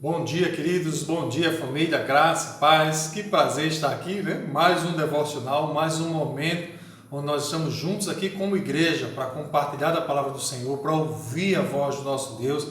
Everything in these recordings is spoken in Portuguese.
Bom dia, queridos, bom dia, família, graça, paz, que prazer estar aqui, né? Mais um devocional, mais um momento onde nós estamos juntos aqui como igreja para compartilhar da palavra do Senhor, para ouvir a voz do nosso Deus,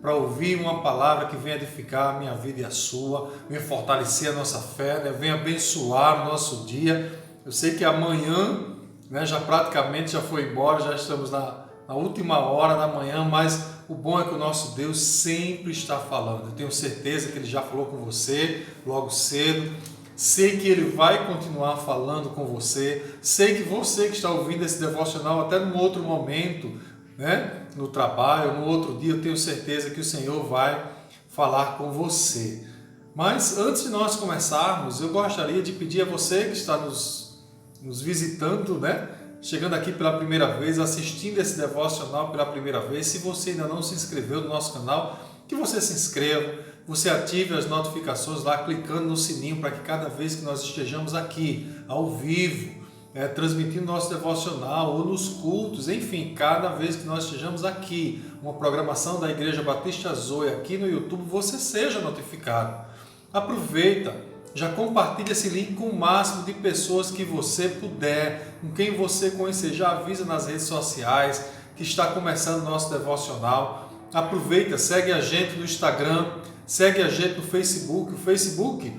para ouvir uma palavra que venha edificar a minha vida e a sua, venha fortalecer a nossa fé, né? Venha abençoar o nosso dia. Eu sei que amanhã, né, já praticamente já foi embora, já estamos na última hora da manhã, mas o bom é que o nosso Deus sempre está falando. Eu tenho certeza que Ele já falou com você logo cedo. Sei que Ele vai continuar falando com você. Sei que você que está ouvindo esse devocional até num outro momento, né, no trabalho, no outro dia, eu tenho certeza que o Senhor vai falar com você. Mas antes de nós começarmos, eu gostaria de pedir a você que está nos visitando, né, chegando aqui pela primeira vez, assistindo esse devocional pela primeira vez, se você ainda não se inscreveu no nosso canal, que você se inscreva, você ative as notificações lá, clicando no sininho, para que cada vez que nós estejamos aqui, ao vivo, transmitindo nosso devocional, ou nos cultos, enfim, cada vez que nós estejamos aqui, uma programação da Igreja Batista Zoe aqui no YouTube, você seja notificado. Aproveita, já compartilha esse link com o máximo de pessoas que você puder, com quem você conhecer. Já avisa nas redes sociais que está começando o nosso devocional. Aproveita, segue a gente no Instagram, segue a gente no Facebook. O Facebook,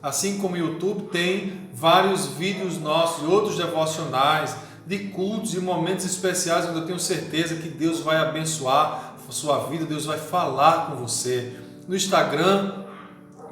assim como o YouTube, tem vários vídeos nossos e outros devocionais de cultos e momentos especiais onde eu tenho certeza que Deus vai abençoar a sua vida, Deus vai falar com você. No Instagram,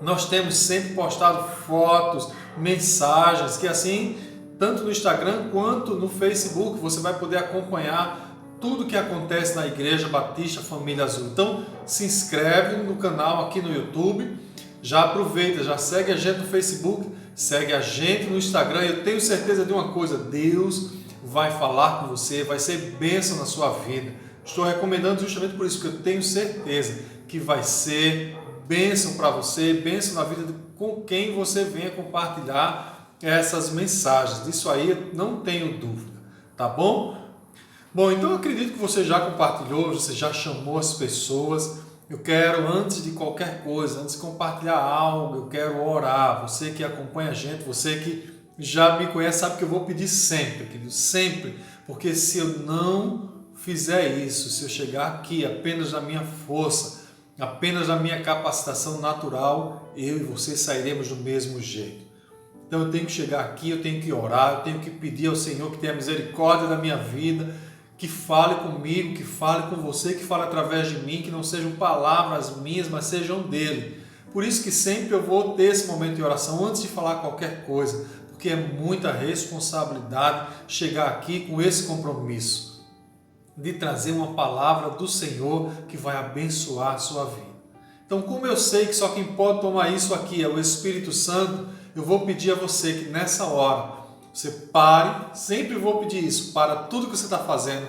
nós temos sempre postado fotos, mensagens, que assim, tanto no Instagram quanto no Facebook, você vai poder acompanhar tudo que acontece na Igreja Batista Família Azul. Então, se inscreve no canal aqui no YouTube, já aproveita, já segue a gente no Facebook, segue a gente no Instagram. Eu tenho certeza de uma coisa, Deus vai falar com você, vai ser bênção na sua vida. Estou recomendando justamente por isso, porque eu tenho certeza que vai ser bênção para você, bênção na vida com quem você venha compartilhar essas mensagens. Disso aí eu não tenho dúvida, tá bom? Bom, então eu acredito que você já compartilhou, você já chamou as pessoas. Eu quero, antes de qualquer coisa, antes de compartilhar algo, eu quero orar. Você que acompanha a gente, você que já me conhece, sabe que eu vou pedir sempre, querido, sempre, porque se eu não fizer isso, se eu chegar aqui apenas na minha força, apenas na minha capacitação natural, eu e você sairemos do mesmo jeito. Então eu tenho que chegar aqui, eu tenho que orar, eu tenho que pedir ao Senhor que tenha misericórdia da minha vida, que fale comigo, que fale com você, que fale através de mim, que não sejam palavras minhas, mas sejam dele. Por isso que sempre eu vou ter esse momento de oração antes de falar qualquer coisa, porque é muita responsabilidade chegar aqui com esse compromisso de trazer uma palavra do Senhor que vai abençoar a sua vida. Então, como eu sei que só quem pode tomar isso aqui é o Espírito Santo, eu vou pedir a você que nessa hora, você pare, sempre vou pedir isso, para tudo que você está fazendo,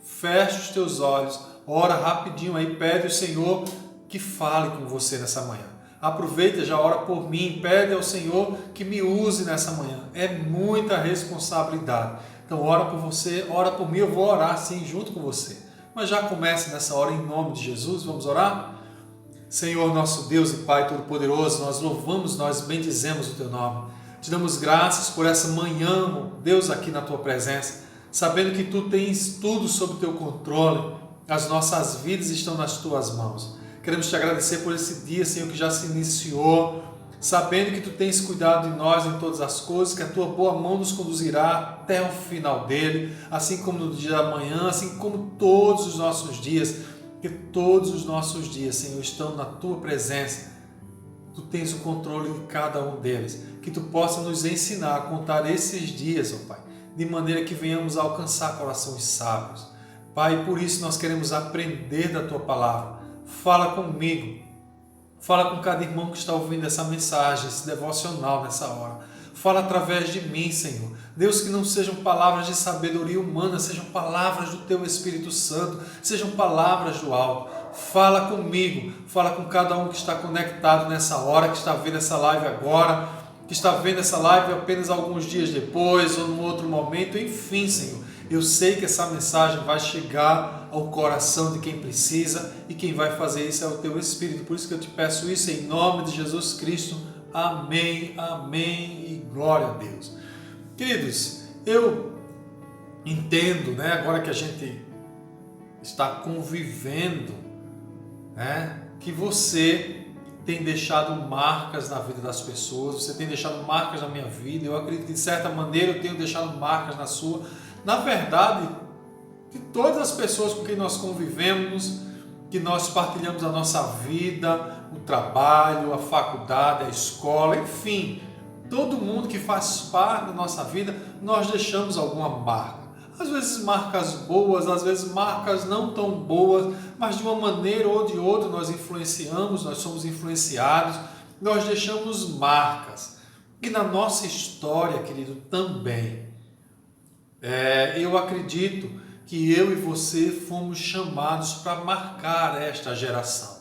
feche os teus olhos, ora rapidinho aí, pede ao Senhor que fale com você nessa manhã. Aproveita, já ora por mim, pede ao Senhor que me use nessa manhã. É muita responsabilidade. Então, ora por você, ora por mim, eu vou orar sim junto com você. Mas já comece nessa hora em nome de Jesus, vamos orar? Senhor, nosso Deus e Pai Todo-Poderoso, nós louvamos, nós bendizemos o Teu nome. Te damos graças por essa manhã, Deus, aqui na Tua presença, sabendo que Tu tens tudo sob o Teu controle, as nossas vidas estão nas Tuas mãos. Queremos Te agradecer por esse dia, Senhor, que já se iniciou, sabendo que Tu tens cuidado de nós em todas as coisas, que a Tua boa mão nos conduzirá até o final dele, assim como no dia da manhã, assim como todos os nossos dias, que todos os nossos dias, Senhor, estão na Tua presença. Tu tens o controle de cada um deles, que Tu possa nos ensinar a contar esses dias, ó Pai, de maneira que venhamos a alcançar corações sábios. Pai, por isso nós queremos aprender da Tua palavra. Fala comigo. Fala com cada irmão que está ouvindo essa mensagem, esse devocional nessa hora. Fala através de mim, Senhor. Deus, que não sejam palavras de sabedoria humana, sejam palavras do Teu Espírito Santo, sejam palavras do alto. Fala comigo, fala com cada um que está conectado nessa hora, que está vendo essa live agora, que está vendo essa live apenas alguns dias depois ou num outro momento. Enfim, Senhor, Eu sei que essa mensagem vai chegar ao coração de quem precisa e quem vai fazer isso é o Teu Espírito. Por isso que eu te peço isso em nome de Jesus Cristo. Amém, amém e glória a Deus. Queridos, eu entendo, né, agora que a gente está convivendo, né, que você tem deixado marcas na vida das pessoas, você tem deixado marcas na minha vida, eu acredito que de certa maneira eu tenho deixado marcas na sua. Na verdade, de todas as pessoas com quem nós convivemos, que nós partilhamos a nossa vida, o trabalho, a faculdade, a escola, enfim, todo mundo que faz parte da nossa vida, nós deixamos alguma marca. Às vezes marcas boas, às vezes marcas não tão boas, mas de uma maneira ou de outra nós influenciamos, nós somos influenciados, nós deixamos marcas. E na nossa história, querido, também. Eu acredito que eu e você fomos chamados para marcar esta geração.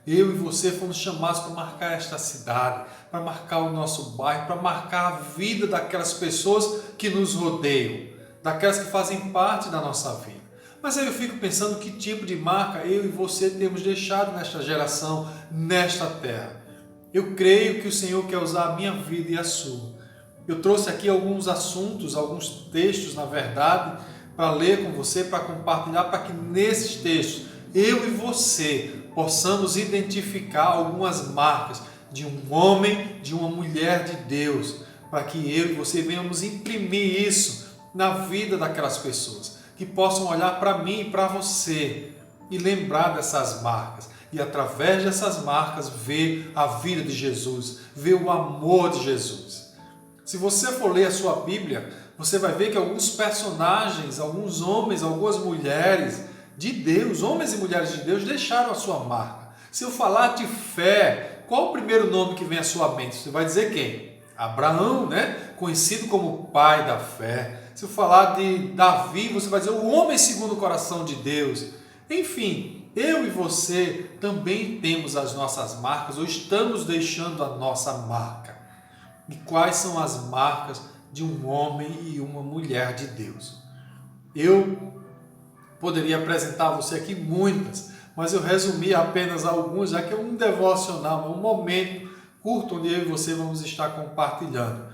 Eu e você fomos chamados para marcar esta cidade, para marcar o nosso bairro, para marcar a vida daquelas pessoas que nos rodeiam, daquelas que fazem parte da nossa vida. Mas aí eu fico pensando que tipo de marca eu e você temos deixado nesta geração, nesta terra. Eu creio que o Senhor quer usar a minha vida e a sua. Eu trouxe aqui alguns assuntos, alguns textos, na verdade, para ler com você, para compartilhar, para que nesses textos eu e você possamos identificar algumas marcas de um homem, de uma mulher de Deus, para que eu e você venhamos imprimir isso na vida daquelas pessoas, que possam olhar para mim e para você e lembrar dessas marcas. E através dessas marcas ver a vida de Jesus, ver o amor de Jesus. Se você for ler a sua Bíblia, você vai ver que alguns personagens, alguns homens, algumas mulheres de Deus, homens e mulheres de Deus, deixaram a sua marca. Se eu falar de fé, qual o primeiro nome que vem à sua mente? Você vai dizer quem? Abraão, né? Conhecido como pai da fé. Se eu falar de Davi, você vai dizer o homem segundo o coração de Deus. Enfim, eu e você também temos as nossas marcas, ou estamos deixando a nossa marca. E quais são as marcas de um homem e uma mulher de Deus? Eu poderia apresentar a você aqui muitas, mas eu resumi apenas algumas, já que é um devocional, um momento curto onde eu e você vamos estar compartilhando.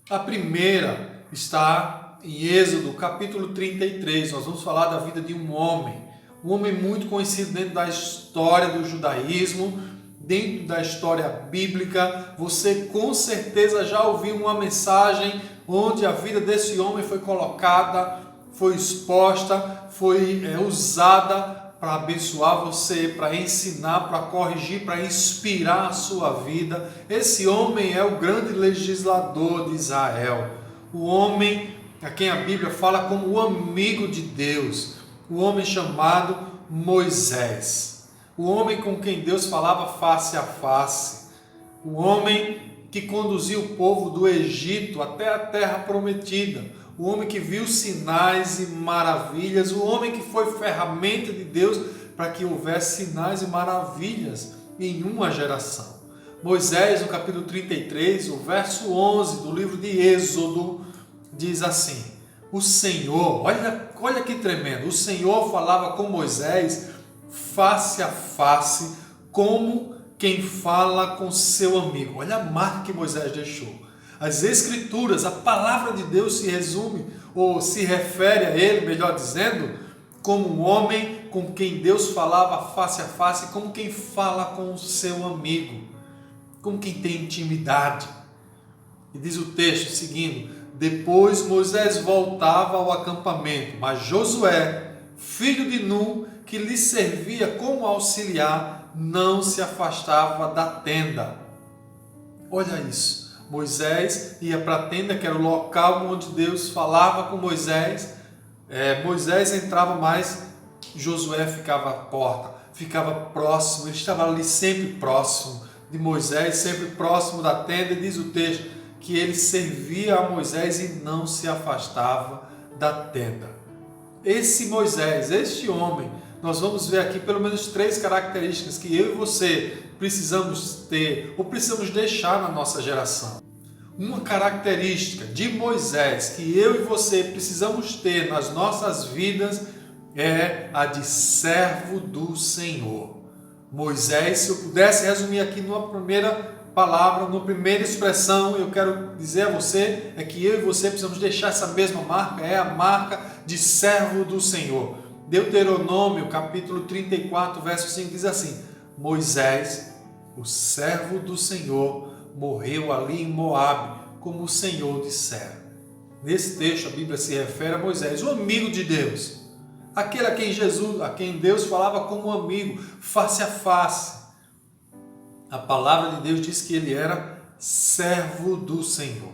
A primeira está em Êxodo, capítulo 33. Nós vamos falar da vida de um homem muito conhecido dentro da história do judaísmo, dentro da história bíblica. Você com certeza já ouviu uma mensagem onde a vida desse homem foi colocada, foi exposta, foi usada para abençoar você, para ensinar, para corrigir, para inspirar a sua vida. Esse homem é o grande legislador de Israel, o homem a quem a Bíblia fala como o amigo de Deus, o homem chamado Moisés, o homem com quem Deus falava face a face, o homem que conduziu o povo do Egito até a terra prometida, o homem que viu sinais e maravilhas, o homem que foi ferramenta de Deus para que houvesse sinais e maravilhas em uma geração. Moisés, no capítulo 33, o verso 11 do livro de Êxodo, diz assim: o Senhor, olha que tremendo, o Senhor falava com Moisés face a face, como quem fala com seu amigo. Olha a marca que Moisés deixou. As Escrituras, a palavra de Deus se resume, ou se refere a ele, melhor dizendo, como um homem com quem Deus falava face a face, como quem fala com o seu amigo, como quem tem intimidade. E diz o texto seguindo: depois Moisés voltava ao acampamento, mas Josué, filho de Nun, que lhe servia como auxiliar, não se afastava da tenda. Olha isso. Moisés ia para a tenda, que era o local onde Deus falava com Moisés. Moisés entrava, mas Josué ficava à porta, ficava próximo, ele estava ali sempre próximo de Moisés, sempre próximo da tenda. E diz o texto que ele servia a Moisés e não se afastava da tenda. Esse Moisés, este homem, nós vamos ver aqui pelo menos 3 características que eu e você precisamos ter ou precisamos deixar na nossa geração. uma característica de Moisés que eu e você precisamos ter nas nossas vidas é a de servo do Senhor. Moisés, se eu pudesse resumir aqui numa primeira palavra, numa primeira expressão, eu quero dizer a você, é que eu e você precisamos deixar essa mesma marca, é a marca de servo do Senhor. Deuteronômio, capítulo 34, verso 5, diz assim: Moisés, o servo do Senhor, morreu ali em Moabe, como o Senhor dissera. Nesse texto a Bíblia se refere a Moisés, o amigo de Deus, aquele a quem Deus falava como amigo, face a face. A palavra de Deus diz que ele era servo do Senhor.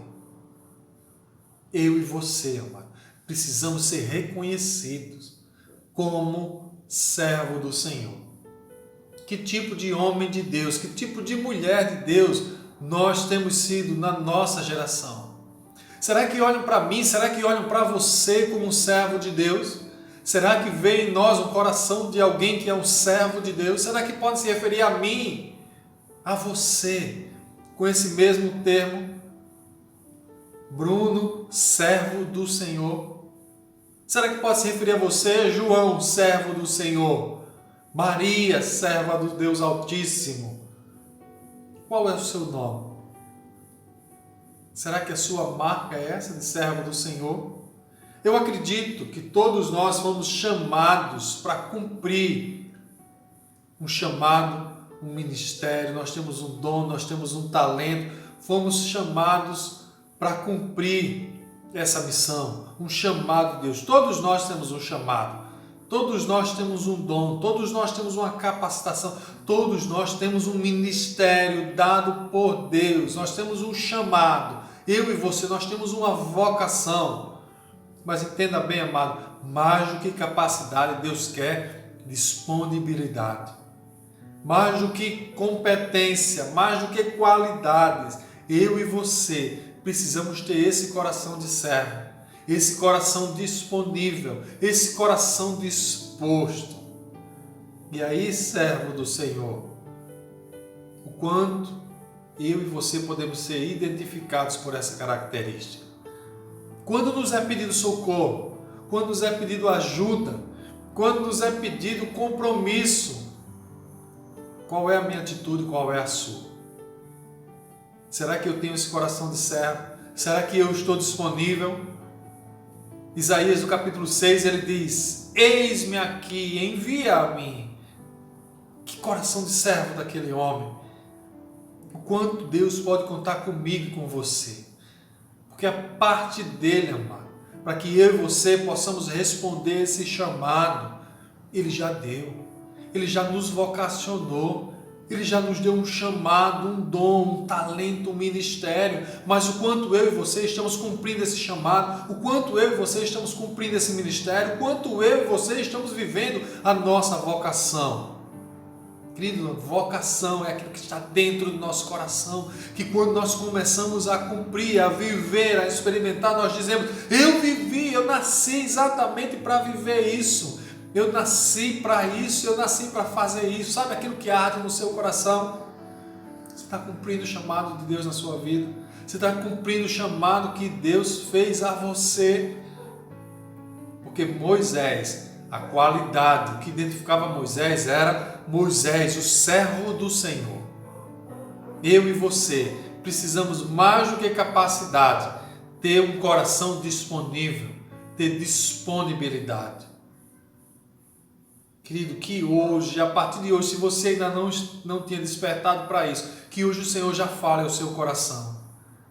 Eu e você, amado, precisamos ser reconhecidos como servo do Senhor. Que tipo de homem de Deus, que tipo de mulher de Deus nós temos sido na nossa geração? Será que olham para mim, será que olham para você como um servo de Deus? Será que vê em nós um coração de alguém que é um servo de Deus? Será que pode se referir a mim, a você, com esse mesmo termo? Bruno, servo do Senhor. Será que pode se referir a você, João, servo do Senhor? Maria, serva do Deus Altíssimo. Qual é o seu nome? Será que a sua marca é essa de servo do Senhor? Eu acredito que todos nós fomos chamados para cumprir um chamado, um ministério. Nós temos um dom, nós temos um talento. Fomos chamados para cumprir essa missão, um chamado de Deus. Todos nós temos um chamado, todos nós temos um dom, todos nós temos uma capacitação, todos nós temos um ministério dado por Deus. Nós temos um chamado, eu e você, nós temos uma vocação. Mas entenda bem, amado, mais do que capacidade, Deus quer disponibilidade. Mais do que competência, mais do que qualidades, eu e você precisamos ter esse coração de servo, esse coração disponível, esse coração disposto. E aí, servo do Senhor, o quanto eu e você podemos ser identificados por essa característica. Quando nos é pedido socorro, quando nos é pedido ajuda, quando nos é pedido compromisso, qual é a minha atitude, qual é a sua? Será que eu tenho esse coração de servo? Será que eu estou disponível? Isaías, no capítulo 6, ele diz: eis-me aqui, envia a mim. Que coração de servo daquele homem. O quanto Deus pode contar comigo e com você. Porque a parte dele, amado, para que eu e você possamos responder esse chamado, ele já deu. Ele já nos vocacionou. Ele já nos deu um chamado, um dom, um talento, um ministério. Mas o quanto eu e você estamos cumprindo esse chamado, o quanto eu e você estamos cumprindo esse ministério, o quanto eu e você estamos vivendo a nossa vocação. Querido, vocação é aquilo que está dentro do nosso coração, que quando nós começamos a cumprir, a viver, a experimentar, nós dizemos: eu vivi, eu nasci exatamente para viver isso. Eu nasci para isso, eu nasci para fazer isso. Sabe aquilo que arde no seu coração? Você está cumprindo o chamado de Deus na sua vida. Você está cumprindo o chamado que Deus fez a você. Porque Moisés, a qualidade que identificava Moisés era Moisés, o servo do Senhor. Eu e você precisamos mais do que capacidade, ter um coração disponível, ter disponibilidade. Querido, que hoje, a partir de hoje, se você ainda não tinha despertado para isso, que hoje o Senhor já fale ao seu coração.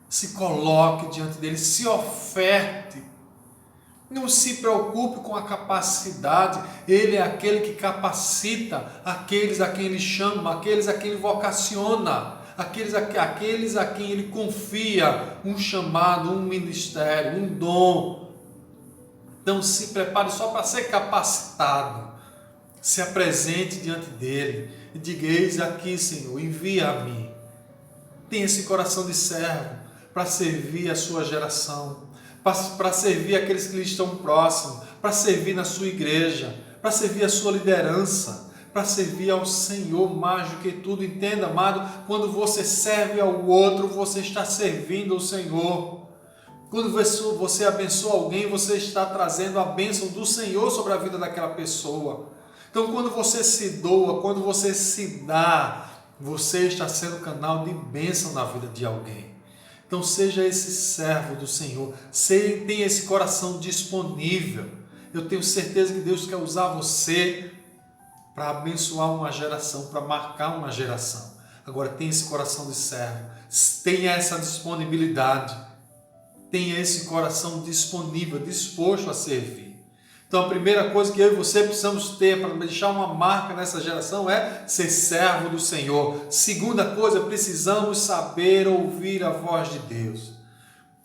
Se coloque diante dele, se oferte. Não se preocupe com a capacidade. Ele é aquele que capacita aqueles a quem ele chama, aqueles a quem ele vocaciona, aqueles a quem ele confia um chamado, um ministério, um dom. Então se prepare só para ser capacitado. Se apresente diante dele e diga: eis aqui, Senhor, envia a mim. Tenha esse coração de servo para servir a sua geração, para servir aqueles que lhe estão próximos, para servir na sua igreja, para servir a sua liderança, para servir ao Senhor mais do que tudo. Entenda, amado, quando você serve ao outro, você está servindo ao Senhor. Quando você abençoa alguém, você está trazendo a bênção do Senhor sobre a vida daquela pessoa. Então, quando você se doa, quando você se dá, você está sendo canal de bênção na vida de alguém. Então, seja esse servo do Senhor, tenha esse coração disponível. Eu tenho certeza que Deus quer usar você para abençoar uma geração, para marcar uma geração. Agora, tenha esse coração de servo, tenha essa disponibilidade, tenha esse coração disponível, disposto a servir. Então, a primeira coisa que eu e você precisamos ter para deixar uma marca nessa geração é ser servo do Senhor. Segunda coisa, precisamos saber ouvir a voz de Deus.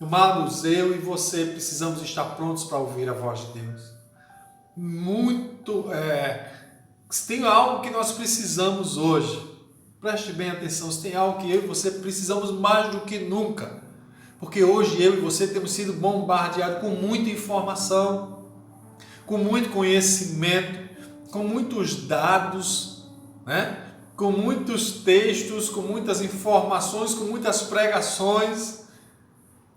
Amados, eu e você precisamos estar prontos para ouvir a voz de Deus. Se tem algo que nós precisamos hoje, preste bem atenção, se tem algo que eu e você precisamos mais do que nunca, porque hoje eu e você temos sido bombardeados com muita informação, com muito conhecimento, com muitos dados, né? Com muitos textos, com muitas informações, com muitas pregações,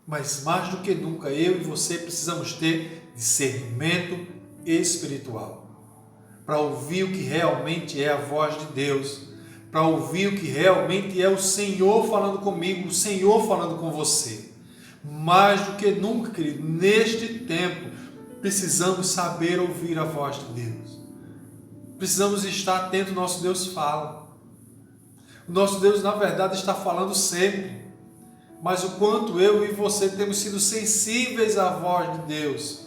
mas mais do que nunca eu e você precisamos ter discernimento espiritual, para ouvir o que realmente é a voz de Deus, para ouvir o que realmente é o Senhor falando comigo, o Senhor falando com você. Mais do que nunca, querido, neste tempo, precisamos saber ouvir a voz de Deus. Precisamos estar atentos ao nosso Deus fala. O nosso Deus, na verdade, está falando sempre. Mas o quanto eu e você temos sido sensíveis à voz de Deus.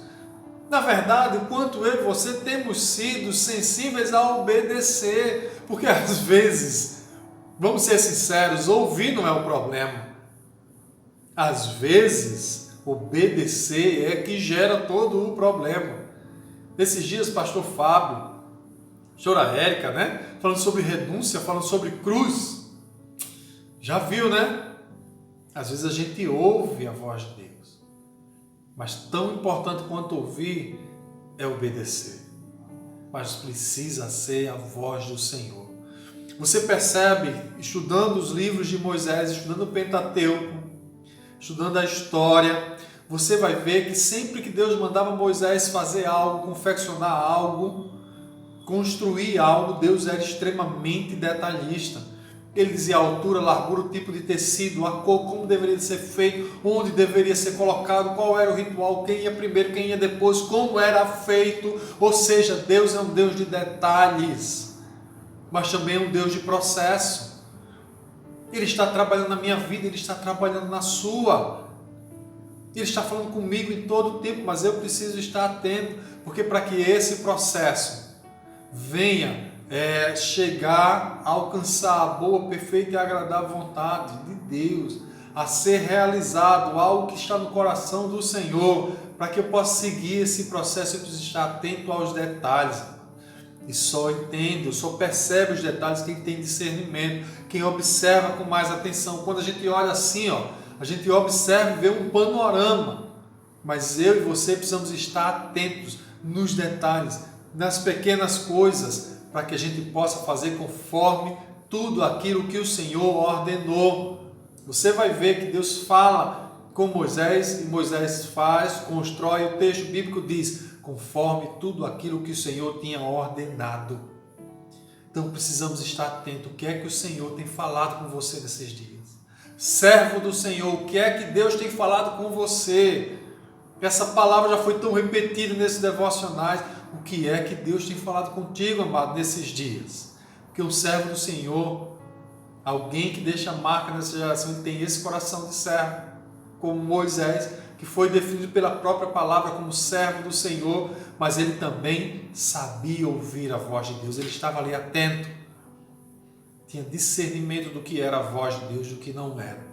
Na verdade, o quanto eu e você temos sido sensíveis a obedecer. Porque às vezes, vamos ser sinceros, ouvir não é o problema. Às vezes, obedecer é que gera todo o problema. Nesses dias, pastor Fábio, pastora Érica, né? Falando sobre renúncia, falando sobre cruz. Já viu, né? Às vezes a gente ouve a voz de Deus. Mas tão importante quanto ouvir é obedecer. Mas precisa ser a voz do Senhor. Você percebe, estudando os livros de Moisés, estudando o Pentateuco, estudando a história, você vai ver que sempre que Deus mandava Moisés fazer algo, confeccionar algo, construir algo, Deus era extremamente detalhista. Ele dizia a altura, a largura, o tipo de tecido, a cor, como deveria ser feito, onde deveria ser colocado, qual era o ritual, quem ia primeiro, quem ia depois, como era feito. Ou seja, Deus é um Deus de detalhes, mas também é um Deus de processo. Ele está trabalhando na minha vida, Ele está trabalhando na sua. Ele está falando comigo em todo o tempo, mas eu preciso estar atento, porque para que esse processo venha chegar a alcançar a boa, perfeita e agradável vontade de Deus, a ser realizado algo que está no coração do Senhor, para que eu possa seguir esse processo, eu preciso estar atento aos detalhes. E só entende, só percebe os detalhes quem tem discernimento, quem observa com mais atenção. Quando a gente olha assim, a gente observa e vê um panorama, mas eu e você precisamos estar atentos nos detalhes, nas pequenas coisas, para que a gente possa fazer conforme tudo aquilo que o Senhor ordenou. Você vai ver que Deus fala com Moisés, e Moisés faz, constrói. O texto bíblico diz, conforme tudo aquilo que o Senhor tinha ordenado. Então precisamos estar atentos. O que é que o Senhor tem falado com você nesses dias? Servo do Senhor, o que é que Deus tem falado com você? Essa palavra já foi tão repetida nesses devocionais. O que é que Deus tem falado contigo, amado, nesses dias? Porque um servo do Senhor, alguém que deixa marca nessa geração, ele tem esse coração de servo, como Moisés, que foi definido pela própria palavra como servo do Senhor, mas ele também sabia ouvir a voz de Deus, ele estava ali atento, tinha discernimento do que era a voz de Deus, do que não era.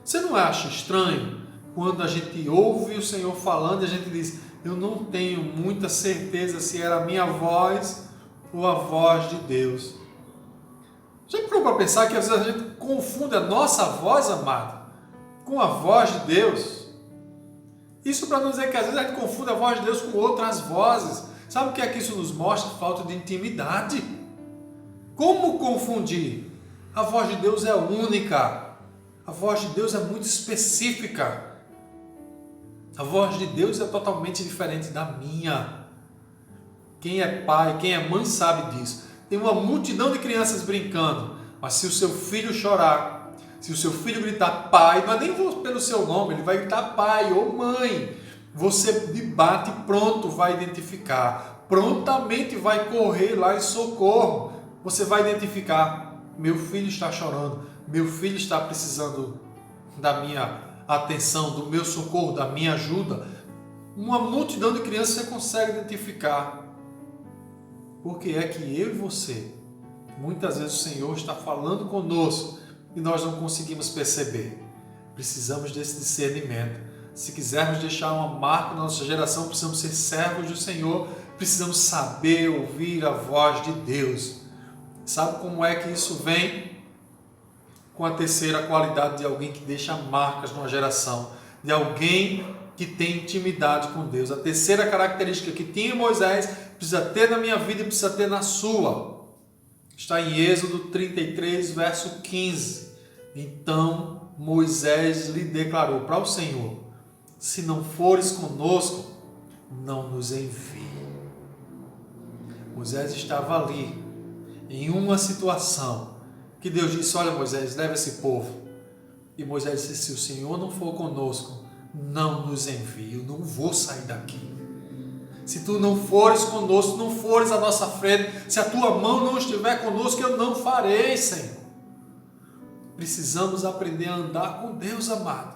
Você não acha estranho quando a gente ouve o Senhor falando e a gente diz, eu não tenho muita certeza se era a minha voz ou a voz de Deus? Já parou para pensar que às vezes a gente confunde a nossa voz, amado, com a voz de Deus? Isso para não dizer que às vezes a gente confunde a voz de Deus com outras vozes. Sabe o que é que isso nos mostra? Falta de intimidade. Como confundir? A voz de Deus é única. A voz de Deus é muito específica. A voz de Deus é totalmente diferente da minha. Quem é pai, quem é mãe sabe disso. Tem uma multidão de crianças brincando, mas se o seu filho chorar, se o seu filho gritar pai, não é nem pelo seu nome, ele vai gritar pai ou mãe. Você de bate pronto vai identificar, prontamente vai correr lá em socorro. Você vai identificar, meu filho está chorando, meu filho está precisando da minha atenção, do meu socorro, da minha ajuda. Uma multidão de crianças você consegue identificar. Porque é que eu e você, muitas vezes o Senhor está falando conosco e nós não conseguimos perceber. Precisamos desse discernimento. Se quisermos deixar uma marca na nossa geração, precisamos ser servos do Senhor, precisamos saber ouvir a voz de Deus. Sabe como é que isso vem? Com a terceira qualidade de alguém que deixa marcas numa geração, de alguém que tem intimidade com Deus. A terceira característica que tinha Moisés, precisa ter na minha vida e precisa ter na sua. Está em Êxodo 33, verso 15. Então Moisés lhe declarou para o Senhor: se não fores conosco, não nos envie. Moisés estava ali, em uma situação, que Deus disse: olha Moisés, leva esse povo. E Moisés disse: se o Senhor não for conosco, não nos envie, eu não vou sair daqui. Se tu não fores conosco, não fores à nossa frente, se a tua mão não estiver conosco, eu não farei, Senhor. Precisamos aprender a andar com Deus, amado.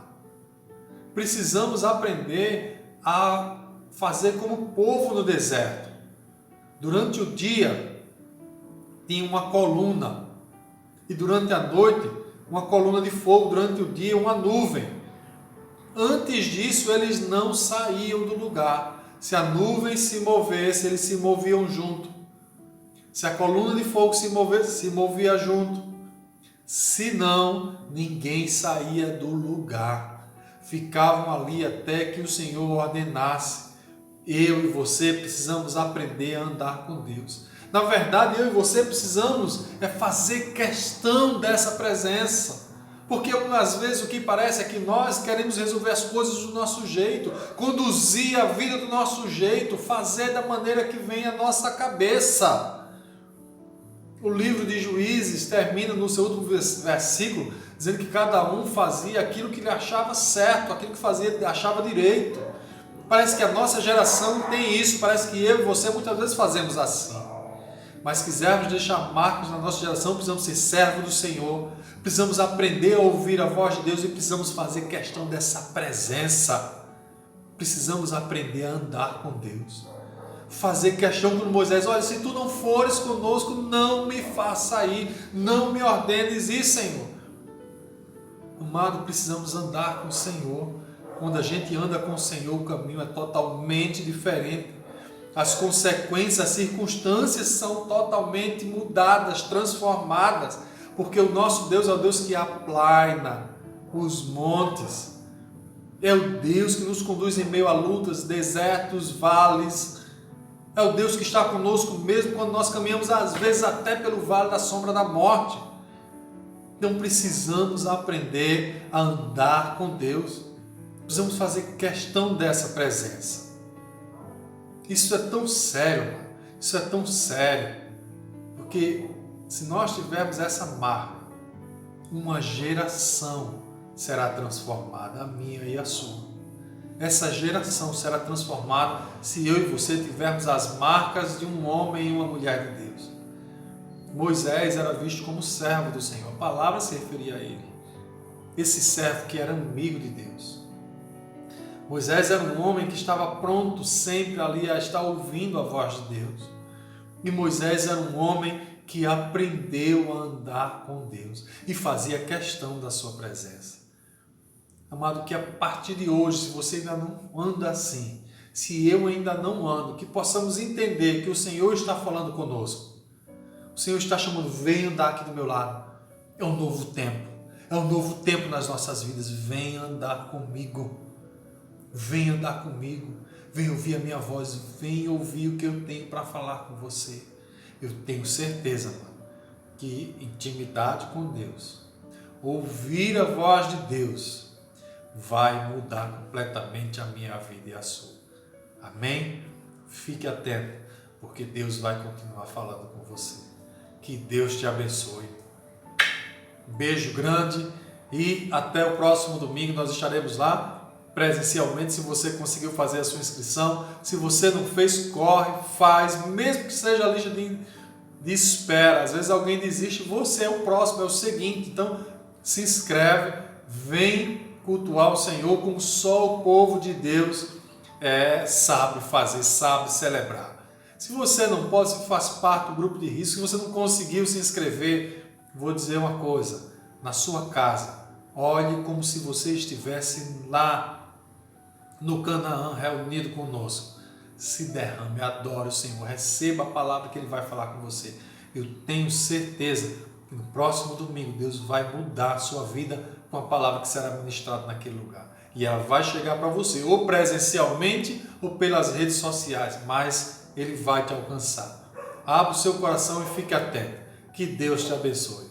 Precisamos aprender a fazer como o povo no deserto. Durante o dia, tinha uma coluna, e durante a noite, uma coluna de fogo, durante o dia, uma nuvem. Antes disso, eles não saíam do lugar. Se a nuvem se movesse, eles se moviam junto. Se a coluna de fogo se movesse, se movia junto. Se não, ninguém saía do lugar. Ficavam ali até que o Senhor ordenasse. Eu e você precisamos aprender a andar com Deus. Na verdade, eu e você precisamos fazer questão dessa presença. Porque às vezes o que parece é que nós queremos resolver as coisas do nosso jeito, conduzir a vida do nosso jeito, fazer da maneira que vem a nossa cabeça. O livro de Juízes termina no seu último versículo, dizendo que cada um fazia aquilo que ele achava certo, aquilo que achava direito. Parece que a nossa geração tem isso, parece que eu e você muitas vezes fazemos assim. Mas se quisermos deixar marcas na nossa geração, precisamos ser servos do Senhor, precisamos aprender a ouvir a voz de Deus e precisamos fazer questão dessa presença. Precisamos aprender a andar com Deus. Fazer questão com Moisés: olha, se tu não fores conosco, não me faça ir, não me ordenes ir, Senhor. Amado, precisamos andar com o Senhor. Quando a gente anda com o Senhor, o caminho é totalmente diferente. As consequências, as circunstâncias são totalmente mudadas, transformadas, porque o nosso Deus é o Deus que aplaina os montes, é o Deus que nos conduz em meio a lutas, desertos, vales, é o Deus que está conosco mesmo quando nós caminhamos às vezes até pelo vale da sombra da morte. Então precisamos aprender a andar com Deus, precisamos fazer questão dessa presença. Isso é tão sério, mano. Isso é tão sério, porque se nós tivermos essa marca, uma geração será transformada, a minha e a sua. Essa geração será transformada se eu e você tivermos as marcas de um homem e uma mulher de Deus. Moisés era visto como servo do Senhor, a palavra se referia a ele, esse servo que era amigo de Deus. Moisés era um homem que estava pronto sempre ali a estar ouvindo a voz de Deus. E Moisés era um homem que aprendeu a andar com Deus e fazia questão da sua presença. Amado, que a partir de hoje, se você ainda não anda assim, se eu ainda não ando, que possamos entender que o Senhor está falando conosco. O Senhor está chamando: vem andar aqui do meu lado. É um novo tempo. É um novo tempo nas nossas vidas. Vem andar comigo. Venha andar comigo, venha ouvir a minha voz, venha ouvir o que eu tenho para falar com você. Eu tenho certeza, mano, que intimidade com Deus, ouvir a voz de Deus, vai mudar completamente a minha vida e a sua. Amém? Fique atento, porque Deus vai continuar falando com você. Que Deus te abençoe. Beijo grande e até o próximo domingo. Nós estaremos lá presencialmente. Se você conseguiu fazer a sua inscrição, se você não fez, corre, faz, mesmo que seja a lista de espera. Às vezes alguém desiste, você é o próximo, é o seguinte. Então se inscreve, vem cultuar o Senhor como só o povo de Deus sabe fazer, sabe celebrar. Se você não pode, se faz parte do grupo de risco, se você não conseguiu se inscrever, vou dizer uma coisa, na sua casa, olhe como se você estivesse lá no Canaã reunido conosco. Se derrame, adore o Senhor, receba a palavra que Ele vai falar com você. Eu tenho certeza que no próximo domingo Deus vai mudar a sua vida com a palavra que será ministrada naquele lugar. E ela vai chegar para você, ou presencialmente, ou pelas redes sociais, mas Ele vai te alcançar. Abra o seu coração e fique atento. Que Deus te abençoe.